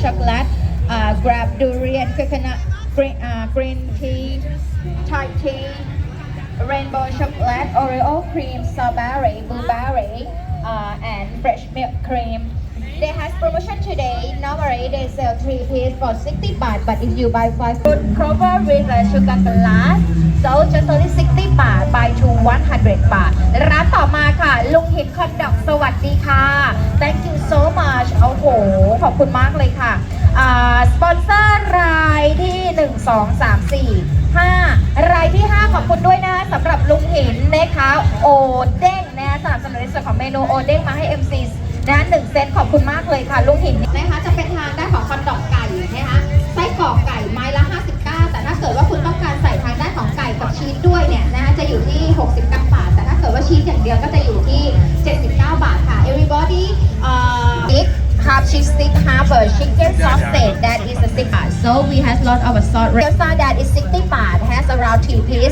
chocolate grab durian coconut green tea Thai tea rainbow chocolate Oreo cream strawberry blueberry and fresh milk cream. They has promotion today. Normally they sell 3 piece for 60 baht, but if you buy 5 fruit cover with a sugar glass, so just only 60 baht, buy 2 100 baht. ร้านต่อมาค่ะลุงหินคอนดอกสวัสดีค่ะ Thank you so much โอ้โหขอบคุณมากเลยค่ะสปอนเซอร์รายที่ 1 2 3 4 5 รายที่ 5 ขอบคุณด้วยนะสำหรับลุงหินนะคะโอเด้งนะสนับสนุนในส่วนของเมนูโอเด้งมาให้ MCนะ1 เซตขอบคุณมากเลยค่ะลุงหินนะคะจะเป็นทางด้านของคอนดอกไก่นะคะไส้กรอกไก่ไม้ละ59แต่ถ้าเกิดว่าคุณต้องการใส่ทางด้านของไก่กับชีสด้วยเนี่ยนะคะจะอยู่ที่69 บาทแต่ถ้าเกิดว่าชีสอย่างเดียวก็จะอยู่ที่79 บาทค่ะ everybody half cheese stick half a chicken sausage that is a 60 baht so we has lot of a sauce that is 60 baht has around 2 piece